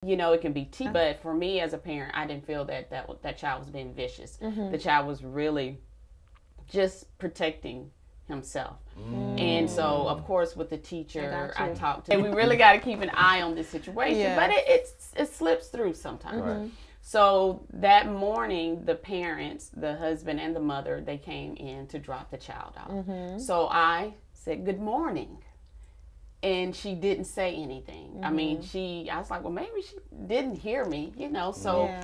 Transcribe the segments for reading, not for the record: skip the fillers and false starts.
It can be but for me as a parent, I didn't feel that child was being vicious. The child was really just protecting himself. And so, of course, with the teacher, I talked to. We really got to keep an eye on this situation, but it slips through sometimes. Right. So that morning, the parents, the husband and the mother, they came in to drop the child off. So I said, "Good morning." And she didn't say anything. I mean, I was like, well, maybe she didn't hear me, So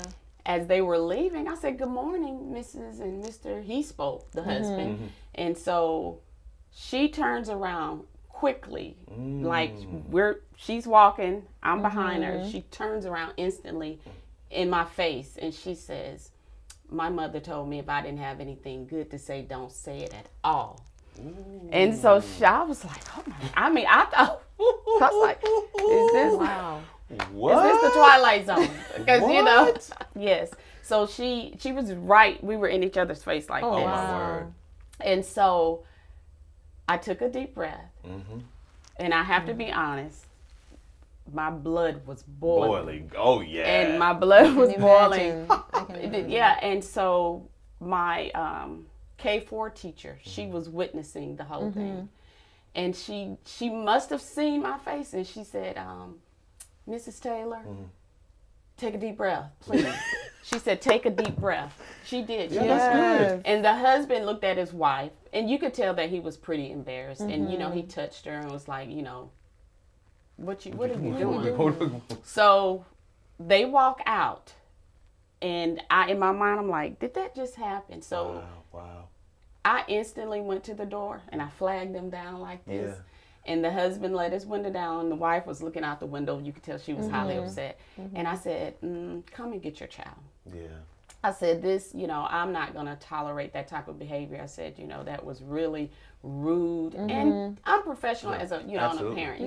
as they were leaving, I said, "Good morning, Mrs. and Mr." He spoke, the husband. And so she turns around quickly, like she's walking, I'm behind her. She turns around instantly in my face, and she says, "My mother told me if I didn't have anything good to say, don't say it at all." Ooh. And so I was like, oh my, I mean, I thought, I was like, is this, wow. What? Is this the Twilight Zone? Because, yes. So she was right. We were in each other's face like this. Oh, my word. And so I took a deep breath. And I have to be honest, my blood was boiling. Oh, yeah. And my blood was boiling. Yeah. And so my K4 teacher, she was witnessing the whole thing. And she must have seen my face, and she said, "Mrs. Taylor, take a deep breath, please." She said, "Take a deep breath." She did. Yeah, that's good. And the husband looked at his wife, and you could tell that he was pretty embarrassed. And, he touched her and was like, what are you doing? So they walk out, and in my mind, I'm like, did that just happen? So Wow. I instantly went to the door, and I flagged them down like this. And the husband let his window down. The wife was looking out the window. You could tell she was highly upset. And I said, "Come and get your child." Yeah. I said, "This, I'm not going to tolerate that type of behavior." I said, that was really rude and unprofessional as a, a parent,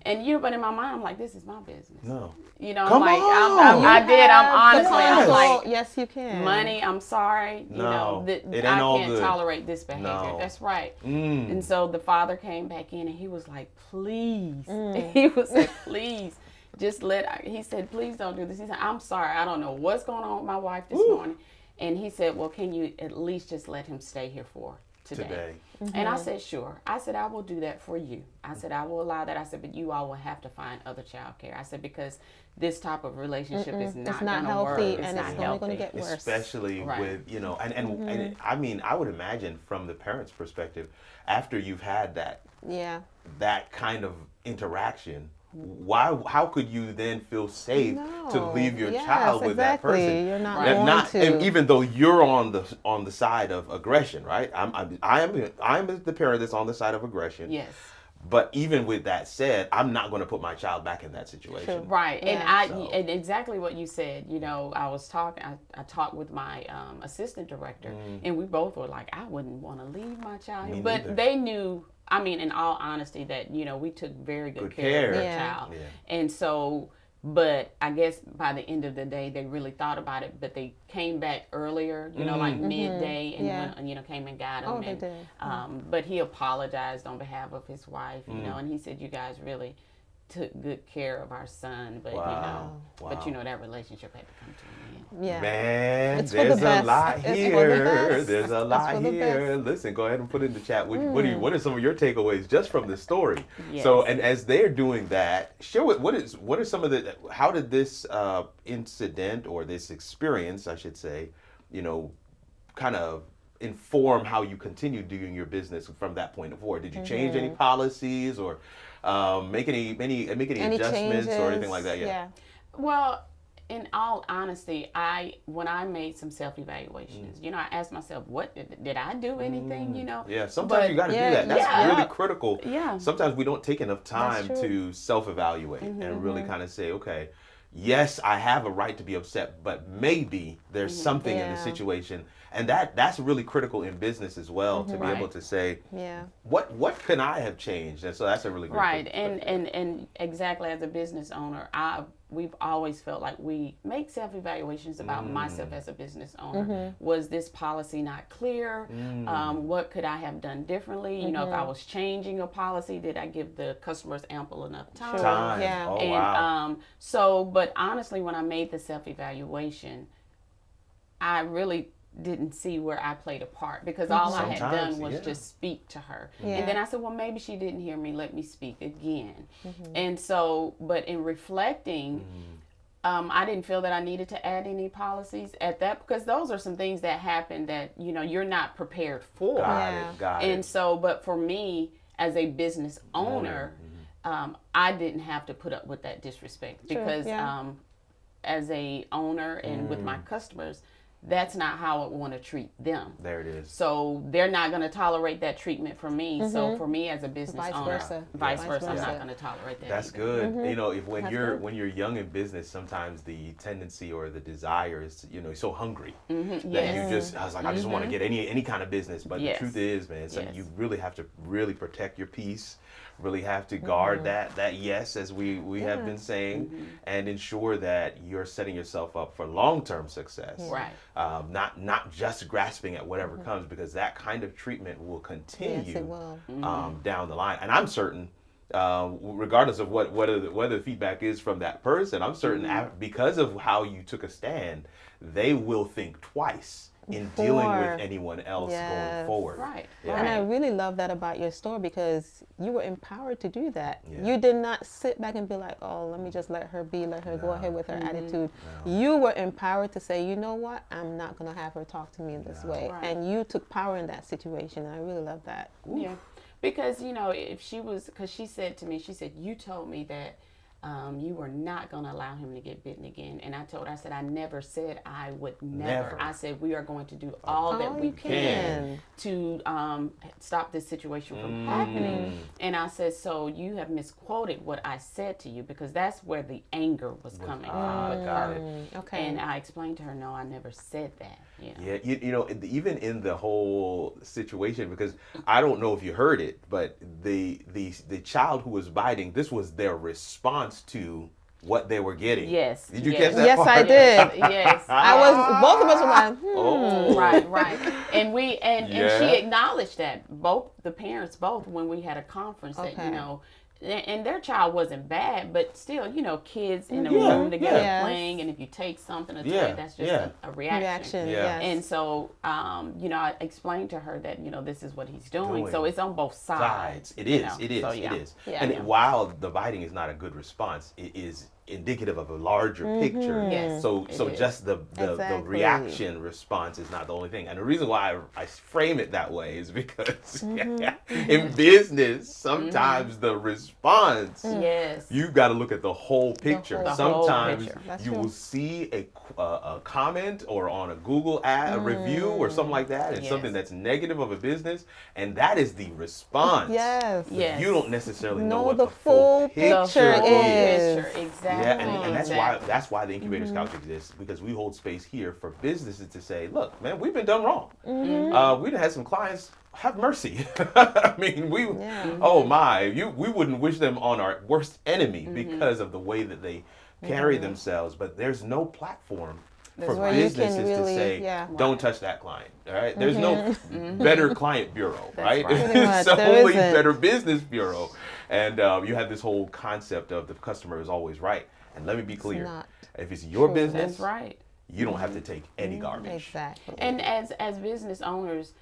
And, but in my mind, I'm like, this is my business. No. I'm like, I'm honestly, I'm like, yes, you can. "Money, I'm sorry. No, it ain't I can't good. Tolerate this behavior." No. That's right. And so the father came back in, and he was like, "Please." He was like, "Please. Just he said, "Please don't do this." He said, "I'm sorry. I don't know what's going on with my wife this morning." And he said, "Well, can you at least just let him stay here for today?" And I said, "Sure." I said, "I will do that for you." I said, "I will allow that." I said, "But you all will have to find other child care." I said, "Because this type of relationship is not going to work. Healthy, it's and not it's healthy." only going to get worse. Especially with, and I mean, I would imagine from the parent's perspective, after you've had that kind of interaction, how could you then feel safe to leave your child with that person? You're not going to. And even though you're on the side of aggression, right? I am the parent that's on the side of aggression. Yes. But even with that said, I'm not going to put my child back in that situation. Sure. Right. And exactly what you said, I was talking, I talked with my assistant director, and we both were like, I wouldn't want to leave my child here. But they knew, I mean, in all honesty, that, we took very good care of our child. Yeah. And so, but I guess by the end of the day, they really thought about it, but they came back earlier, like midday, and went, came and got him. Oh, they did. But he apologized on behalf of his wife, and he said, "You guys really took good care of our son," but but that relationship had to come to an end. Yeah. Man, there's a lot here. There's a lot here. Listen, go ahead and put in the chat. What are some of your takeaways just from the story? Yes. So, and as they're doing that, share what are some of how did this incident or this experience, I should say, kind of inform how you continue doing your business from that point forward? Did you change any policies or make any adjustments changes, or anything like that? Yeah. Well, in all honesty, when I made some self-evaluations, I asked myself, what did I do anything, Yeah, sometimes you got to do that. That's really critical. Yeah. Sometimes we don't take enough time to self-evaluate and really kind of say, okay, yes, I have a right to be upset, but maybe there's something in the situation. And that's really critical in business as well, to be able to say, what can I have changed? And so that's a really great right. And exactly, as a business owner, we've always felt like we make self-evaluations about myself as a business owner. Was this policy not clear? What could I have done differently? You know, if I was changing a policy, did I give the customers ample enough time? Time. Yeah. Oh, And wow. but honestly, when I made the self-evaluation, I really didn't see where I played a part, because all I had Sometimes, done was yeah. just speak to her. Yeah. And then I said, well, maybe she didn't hear me. Let me speak again. And so, but in reflecting, I didn't feel that I needed to add any policies at that, because those are some things that happen that, you know, you're not prepared for. Got And it. so, but for me as a business owner, I didn't have to put up with that disrespect, because as a owner and with my customers, that's not how I want to treat them. There it is. So they're not going to tolerate that treatment from me. So for me as a business owner, vice versa, I'm not going to tolerate that. That's either. good. You know, if when you're young in business, sometimes the tendency or the desire is to, you know, you're so hungry that you just, I was like, I just want to get any kind of business. But the truth is, man, so you really have to really protect your peace, really have to guard that yes, as we have been saying, and ensure that you're setting yourself up for long-term success. Right. Not just grasping at whatever comes, because that kind of treatment will continue Yes, it will. down the line. And I'm certain, regardless of whether the feedback is from that person, I'm certain because of how you took a stand, they will think twice in dealing with anyone else going forward. Right. Yeah. And I really love that about your story, because you were empowered to do that. Yeah. You did not sit back and be like, oh, let me just let her be, let her go ahead with her attitude. You were empowered to say, you know what, I'm not going to have her talk to me in this way. Right. And you took power in that situation. I really love that. Yeah. Because, you know, if she was, because she said to me, she said, you told me that you were not going to allow him to get bitten again. And I told her, I said, I never said I would never. I said, we are going to do all that we can to stop this situation from happening. And I said, so you have misquoted what I said to you, because that's where the anger was coming from. Got it. Okay. And I explained to her, no, I never said that. You know? Yeah, you know, even in the whole situation, because I don't know if you heard it, but the child who was biting, this was their response to what they were getting. Yes. Did you catch that Yes, part? I did. Yes. I was, both of us were like, Oh. Right. And we and Yeah. she acknowledged that, both the parents, when we had a conference, that, Okay. you know, and their child wasn't bad, but still, you know, kids in a Yeah, room together yeah. playing, and if you take something or Yeah, that's just yeah. a reaction. Yeah. yes. And so, you know, I explained to her that, you know, this is what he's doing. So it's on both sides. It you is. know. It is. So, It is. Yeah, And yeah. while the biting is not a good response, it is indicative of a larger picture. Yes, So it is. just the Exactly. reaction response is not the only thing. And the reason why I frame it that way is because in business, sometimes the response, Yes. you've got to look at the whole picture. whole Sometimes picture. That's you true. will see a comment or on a Google ad, a review or something like that, and Yes. something that's negative of a business, and that is the response. Yes. Yes. You don't necessarily know Know what the the full full picture picture is. is. Exactly. Yeah, and that's Exactly. why the Incubators Couch exists, because we hold space here for businesses to say, look, man, we've been done wrong. We done had some clients. Have mercy. I mean, oh my, we wouldn't wish them on our worst enemy because of the way that they carry themselves. But there's no platform for where you can businesses to really- say, yeah. don't touch that client. All right, there's no better client bureau, right? right. Pretty much, It's there only isn't. better business bureau, and you have this whole concept of the customer is always right. And let me be clear, not if it's your business, That's right. you don't have to take any garbage. Exactly. And as business owners,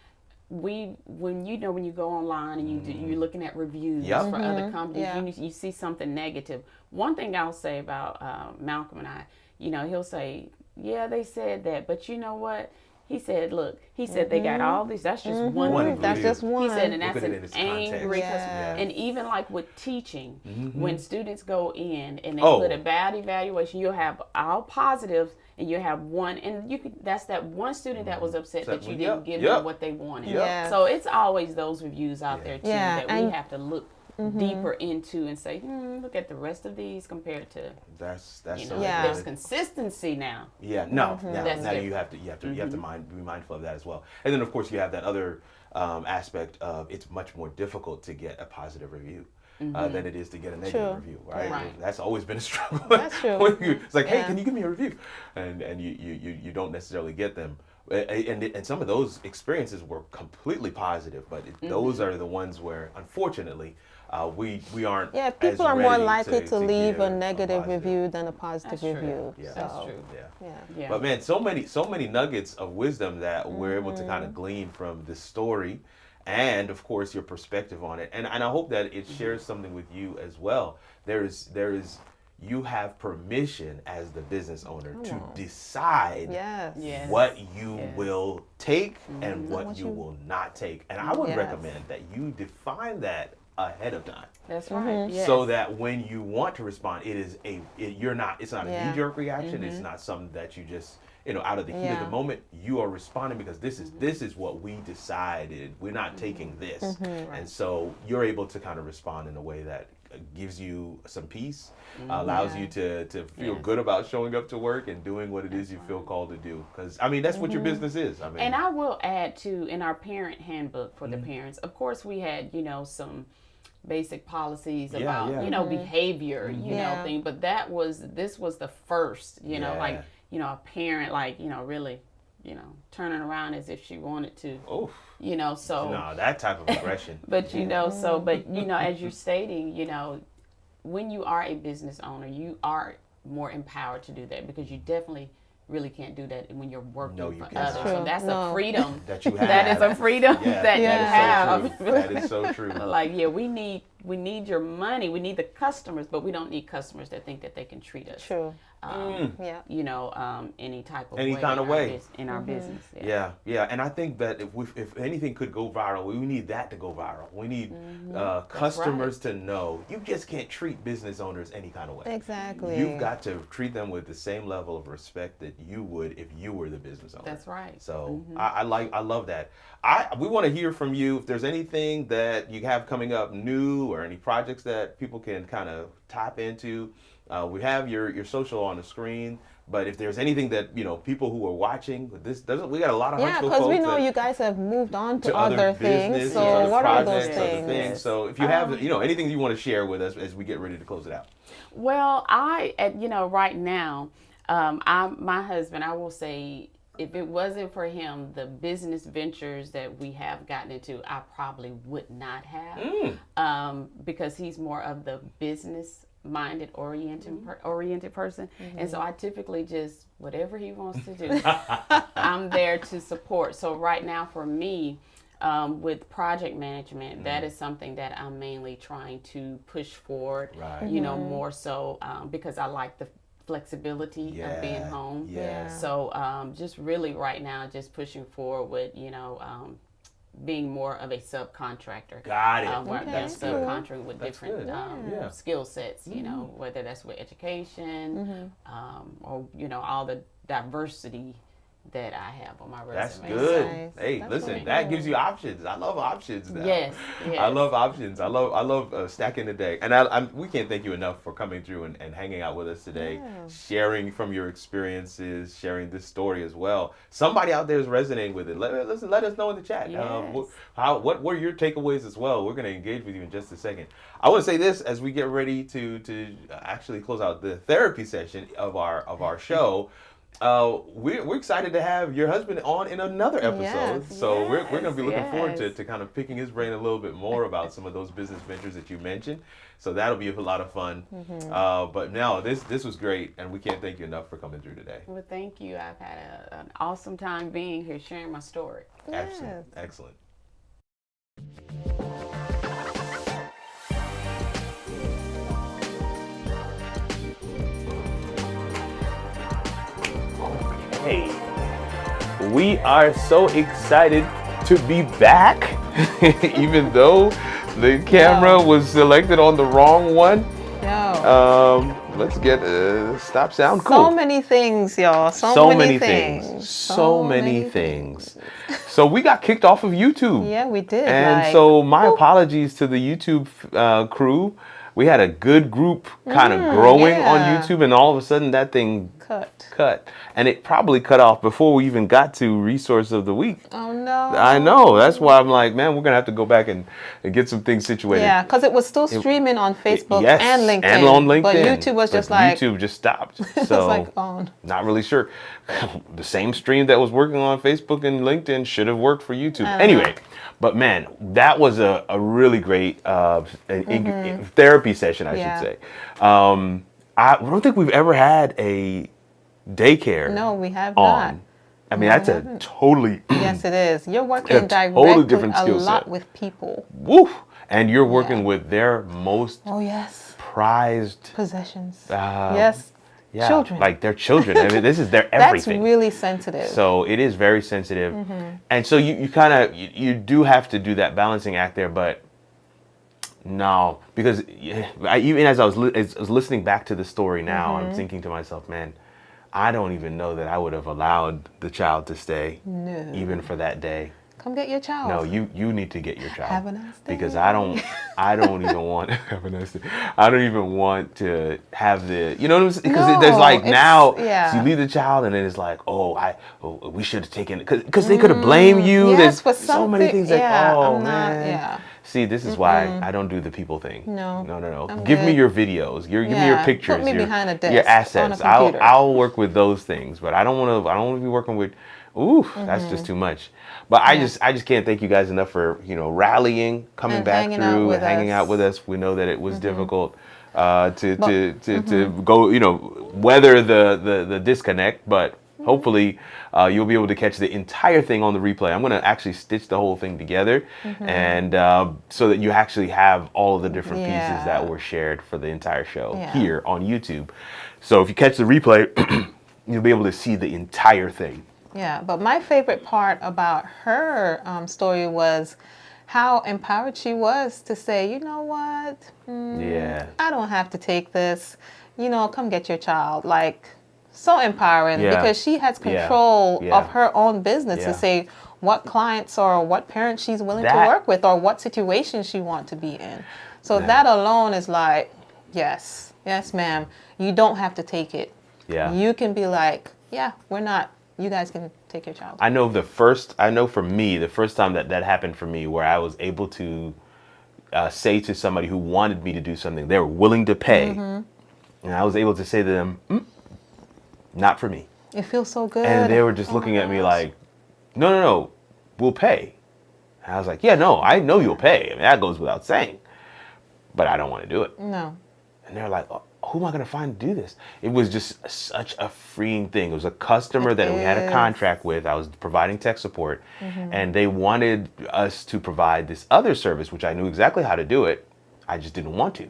when you go online and you're looking at reviews Yep. for other companies, Yeah. you see something negative. One thing I'll say about Malcolm and I, you know, he'll say, yeah, they said that, but you know what? He said, look, they got all these. That's just one One review. That's just one. He said, and Look that's at it an in its context. angry Yes. customer. And even like with teaching, when students go in and they Oh. put a bad evaluation, you'll have all positives and you have one, and that's that one student that was upset that you didn't give them what they wanted. Yes. So it's always those reviews out there too Yeah, that we and- have to look deeper into and say, look at the rest of these compared to, That's you so know, Yeah. there's consistency now. Yeah, no, That's now you different. have to be mindful of that as well. And then of course you have that other aspect of it's much more difficult to get a positive review. than it is to get a negative review, right? Right. That's always been a struggle. That's true. It's like, hey, Yeah. can you give me a review? And you don't necessarily get them. And some of those experiences were completely positive, but those are the ones where, unfortunately, we aren't. Yeah, people as are more ready likely to leave give a negative positive. review than a positive That's true. review. Yeah, That's So, true. Yeah. yeah. Yeah. But man, so many nuggets of wisdom that we're able to kind of glean from this story, and of course your perspective on it. And I hope that it shares something with you as well. There is you have permission as the business owner to decide Yes. Yes. what you Yes. will take and what what you you- will not take. And I would Yes. recommend that you define that ahead of time. That's right. Yes. So that when you want to respond, it's not a Yeah. knee-jerk reaction. It's not something that you just, out of the heat of the Yeah. moment, you are responding because this is what we decided. We're not taking this. And so you're able to kind of respond in a way that gives you some peace, allows you to feel good about showing up to work and doing what it is you feel called to do. Because, that's what your business is. And I will add too, in our parent handbook for the parents, of course we had, some basic policies about, behavior, Yeah. thing, but this was the first, a parent really, turning around as if she wanted to, Oh, so. no, that type of aggression. But, as you're stating, when you are a business owner, you are more empowered to do that because you definitely really can't do that when you're working No, you for cannot. others. So that's a freedom That you have. that is a freedom that you have. That is so true. That is so true. Like, we need your money. We need the customers, but we don't need customers that think that they can treat us. True. Yeah. Any type of Any way kind of way. in our business. Yeah, and I think that if anything could go viral, we need that to go viral. We need customers to know you just can't treat business owners any kind of way. Exactly. You've got to treat them with the same level of respect that you would if you were the business owner. That's right. So I love that. We want to hear from you if there's anything that you have coming up new or any projects that people can kind of tap into. We have your social on the screen, but if there's anything that people who are watching, we got a lot of Yeah, Huntsville because folks we know that- you guys have moved on to other other things. business, So other what are those projects, other things? So if you have anything you want to share with us as we get ready to close it out. Well, right now, my husband, I will say, if it wasn't for him, the business ventures that we have gotten into, I probably would not have, because he's more of the business-minded, oriented person, and so I typically just whatever he wants to do, I'm there to support. So right now, for me, with project management, that is something that I'm mainly trying to push forward. Right. More so because I like the flexibility of being home. Yeah. So just really right now, just pushing forward with, being more of a subcontractor. Got it. Where That's they're good. subcontracting with That's different good. Yeah. skill sets, whether that's with education or, all the diversity that I have on my resume. That's good. Nice. Hey, That's listen, really that good. gives you options. I love options now. Yes. I love options. I love stacking the deck. And we can't thank you enough for coming through and hanging out with us today, sharing from your experiences, sharing this story as well. Somebody out there is resonating with it. Let us know in the chat. Yes. What were your takeaways as well? We're going to engage with you in just a second. I want to say this as we get ready to actually close out the therapy session of our show. We're excited to have your husband on in another episode. Yes, So we're going to be looking forward yes. to kind of picking his brain a little bit more about some of those business ventures that you mentioned. So that'll be a lot of fun. But now this was great, and we can't thank you enough for coming through today. Well, thank you. I've had an awesome time being here, sharing my story. Excellent. Excellent. Hey, we are so excited to be back, even though the camera was selected on the wrong one. Yo. Let's get stop sound. So Cool. many things, y'all. So many things. So many things. So we got kicked off of YouTube. Yeah, we did. And so my apologies to the YouTube crew. we had a good group kind of growing on yeah. YouTube, and all of a sudden that thing Cut. and it probably cut off before we even got to resource of the week. Oh no. I know. That's why I'm like, man, we're gonna have to go back and get some things situated. Yeah, because it was still streaming on Facebook Yes, and LinkedIn. and on LinkedIn. But YouTube was just like YouTube just stopped. it's So like on. not really sure. The same stream that was working on Facebook and LinkedIn should have worked for YouTube. Anyway, but man, that was a really great therapy session, I should say. I don't think we've ever had a daycare. No, we have on. not. I mean, that's a totally Yes, it is. You're working totally directly different a skill lot set. with people. woof, and you're working with their most Oh yes. prized Possessions. Yes. yeah, Children. like their children. I mean, this is their That's everything. really sensitive. So it is very sensitive, and so you kind of you do have to do that balancing act there, but no, because even as I was listening back to the story now, I'm thinking to myself, man, I don't even know that I would have allowed the child to stay, even for that day. Come get your child. No, you need to get your child. Have a nice day. Because I don't even want have a nice day. I don't even want to have the, you know what I'm saying? Because there's like now, so you leave the child and then it's like, we should have taken it because they could have blamed you. Yes, There's for so many things like, I'm man. yeah. See, this is why I don't do the people thing. No. I'm Give me your videos. Give me your pictures. Put me behind a desk your assets. on a computer. I'll work with those things, but I don't want to be working with. That's just too much. But I just can't thank you guys enough for rallying, coming And back hanging through, out and hanging with out us. with us. We know that it was difficult to go weather the disconnect, but hopefully you'll be able to catch the entire thing on the replay. I'm going to actually stitch the whole thing together, and so that you actually have all of the different pieces that were shared for the entire show here on YouTube. So if you catch the replay, you'll be able to see the entire thing. Yeah, but my favorite part about her story was how empowered she was to say, you know what? I don't have to take this. Come get your child. Like, so empowering because she has control of her own business to say what clients or what parents she's willing to work with or what situation she wants to be in. So that alone is like, yes, ma'am. You don't have to take it. Yeah. You can be like, we're not. You guys can take your child. I know for me, the first time that happened for me, where I was able to say to somebody who wanted me to do something, they were willing to pay, and I was able to say to them, not for me. It feels so good. And they were just looking at me like, no, we'll pay. And I was like, yeah, no, I know you'll pay. I mean, that goes without saying, but I don't want to do it. No. And they're like, who am I going to find to do this? It was just such a freeing thing. It was a customer that we had a contract with. I was providing tech support, and they wanted us to provide this other service, which I knew exactly how to do it. I just didn't want to.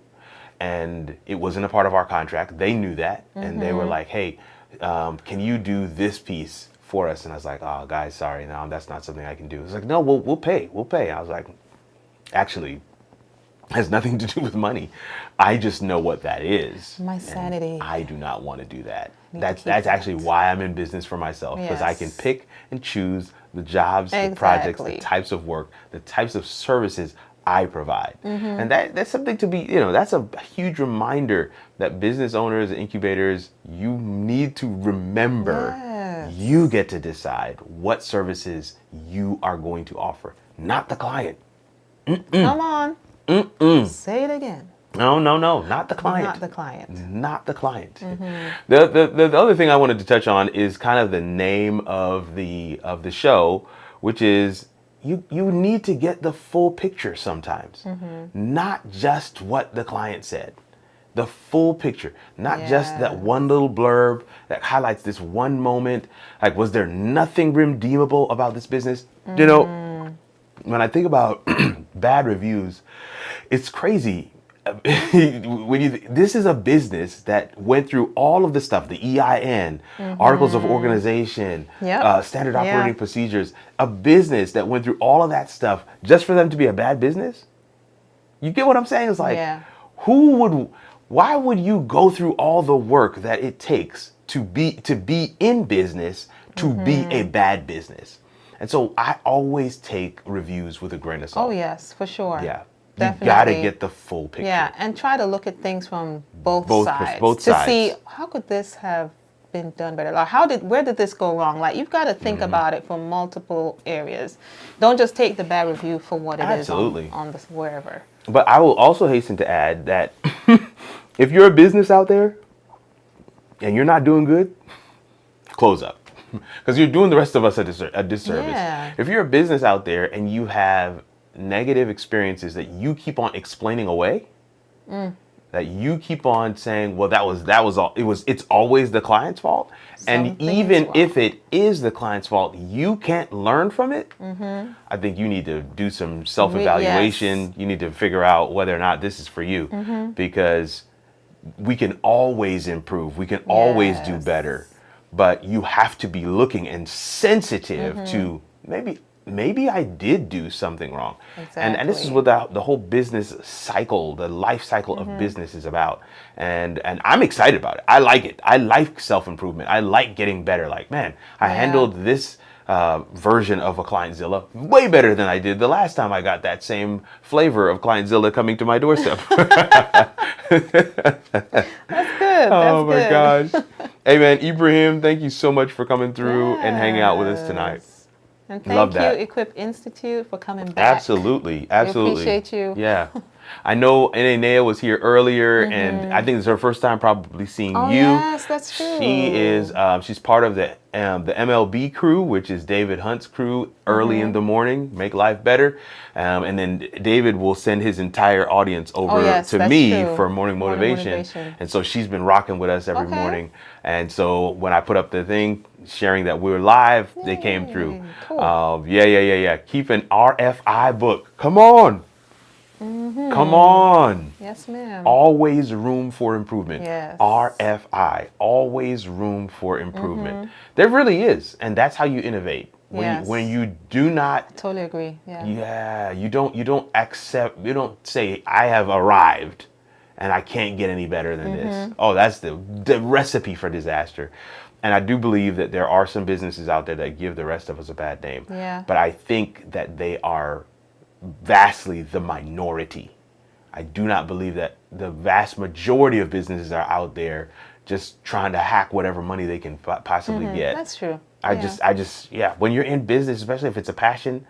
And it wasn't a part of our contract. They knew that. And they were like, hey, can you do this piece for us? And I was like, oh, guys, sorry. No, that's not something I can do. It's like, no, we'll pay. We'll pay. I was like, actually, has nothing to do with money. I just know what that is. My sanity. I do not want to do that. That's actually why I'm in business for myself, because I can pick and choose the jobs, the projects, the types of work, the types of services I provide. And that's something to be, that's a huge reminder that business owners and incubators, you need to remember you get to decide what services you are going to offer, not the client. Come on. Say it again. No, not the client. Not the client. Not the client. The other thing I wanted to touch on is kind of the name of the show, which is you need to get the full picture sometimes, not just what the client said. The full picture, not just that one little blurb that highlights this one moment. Like, was there nothing redeemable about this business? When I think about bad reviews, it's crazy. This is a business that went through all of the stuff, the EIN, articles of organization, standard operating procedures, a business that went through all of that stuff just for them to be a bad business. You get what I'm saying? It's like, why would you go through all the work that it takes to be in business, to be a bad business? And so I always take reviews with a grain of salt. Oh, yes, for sure. Yeah. Definitely. You got to get the full picture. Yeah, and try to look at things from both sides to see how could this have been done better. Like where did this go wrong? Like you've got to think about it from multiple areas. Don't just take the bad review for what it is on this wherever. But I will also hasten to add that if you're a business out there and you're not doing good, close up. Because you're doing the rest of us a disservice. Yeah. If you're a business out there and you have negative experiences that you keep on explaining away, that you keep on saying, well, that was all it's always the client's fault. And even if it is the client's fault, you can't learn from it. I think you need to do some self-evaluation. Yes. You need to figure out whether or not this is for you, because we can always improve. We can always do better, but you have to be looking and sensitive to maybe I did do something wrong. Exactly. And this is what the whole business cycle, the life cycle of business is about. And I'm excited about it. I like it. I like self-improvement. I like getting better. Like, man, I handled this version of a ClientZilla way better than I did the last time I got that same flavor of ClientZilla coming to my doorstep. That's good. Oh my gosh. Hey man, Ibrahim, thank you so much for coming through and hanging out with us tonight. And thank you, Equip Institute, for coming back. Absolutely. We appreciate you. Yeah. I know Nea was here earlier, and I think it's her first time probably seeing you. Yes, that's true. She is. She's part of the MLB crew, which is David Hunt's crew. Early in the morning, make life better, and then David will send his entire audience over to me for morning motivation. And so she's been rocking with us every morning. And so when I put up the thing sharing that we were live, they came through. Cool. Yeah. Keep an RFI book. Come on. Come on. Yes, ma'am. Always room for improvement. Yes. RFI. Always room for improvement. There really is. And that's how you innovate. When you do not. I totally agree. Yeah. You don't say, I have arrived and I can't get any better than this. Oh, that's the recipe for disaster. And I do believe that there are some businesses out there that give the rest of us a bad name. Yeah. But I think that they are vastly the minority. I do not believe that the vast majority of businesses are out there just trying to hack whatever money they can possibly get. That's true. I just, when you're in business, especially if it's a passion,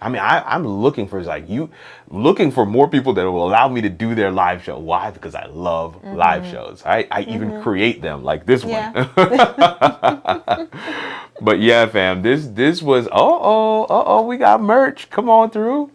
I mean, I'm looking for more people that will allow me to do their live show. Why? Because I love live shows. I even create them like this one. But yeah, fam, this was, we got merch. Come on through.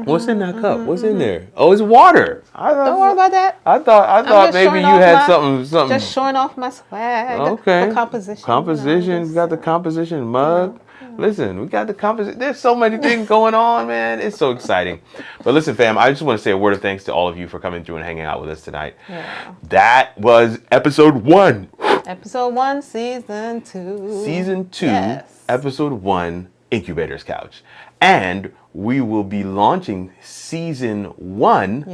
What's in that cup? What's in there? Oh, it's water. Don't worry about that. I thought maybe you had something. Just showing off my swag. Okay. The composition. Composition. We got the composition mug. Listen, we got the composition. There's so many things going on, man. It's so exciting. But listen, fam, I just want to say a word of thanks to all of you for coming through and hanging out with us tonight. Yeah. That was episode 1. Episode 1, season 2. Season 2, episode 1, Incubators Couch. And we will be launching season 1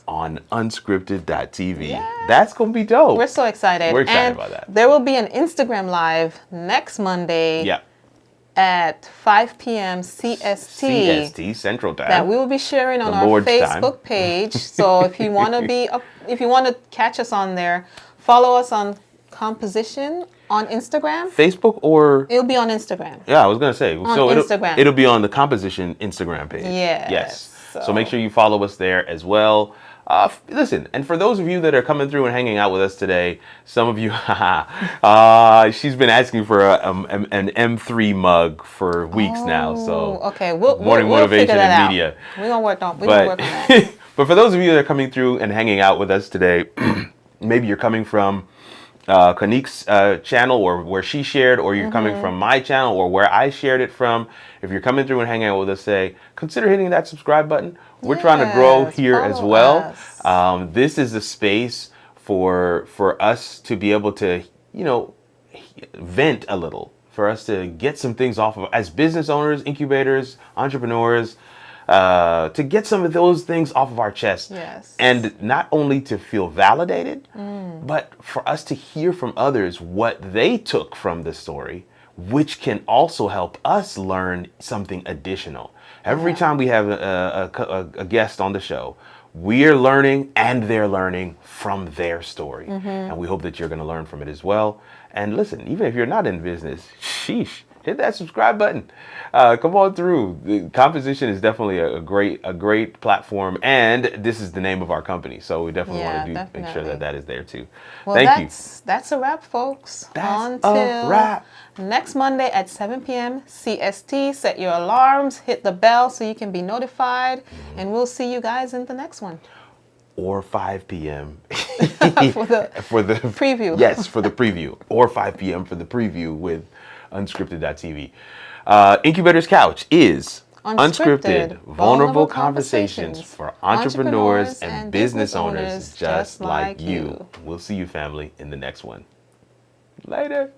on unscripted.tv. Yes. That's going to be dope. We're so excited. We're excited about that. There will be an Instagram live next Monday. At 5 p.m. CST Central Time. That we will be sharing on our Facebook page. So if you want to catch us on there, follow us on Composition on Instagram. Facebook or it'll be on Instagram. Yeah, I was gonna say. Instagram. It'll be on the Composition Instagram page. Yes. So make sure you follow us there as well. Listen, and for those of you that are coming through and hanging out with us today, some of you, she's been asking for an M3 mug for weeks now. So okay, morning motivation and media. We're gonna work on that. But for those of you that are coming through and hanging out with us today, maybe you're coming from Kanique's channel or where she shared, or you're coming from my channel or where I shared it from. If you're coming through and hanging out with us, consider hitting that subscribe button. We're trying to grow here as well. This is a space for us to be able to, vent a little, for us to get some things off of as business owners, incubators, entrepreneurs, to get some of those things off of our chest. Yes. And not only to feel validated, but for us to hear from others what they took from the story, which can also help us learn something additional. Every time we have a guest on the show, we're learning and they're learning from their story. And we hope that you're going to learn from it as well. And listen, even if you're not in business, sheesh, hit that subscribe button. Come on through. The Composition is definitely a great platform, and this is the name of our company, so we definitely want to make sure that is there too. Well, Thank you. That's a wrap, folks. That's Until a wrap. Next Monday at 7 p.m. CST. Set your alarms, hit the bell so you can be notified, and we'll see you guys in the next one. Or 5 p.m. for the preview. Yes, for the preview. Or 5 p.m. for the preview with Unscripted.tv. Incubators Couch is unscripted, vulnerable conversations for entrepreneurs and business owners just like you. We'll see you, family, in the next one. Later.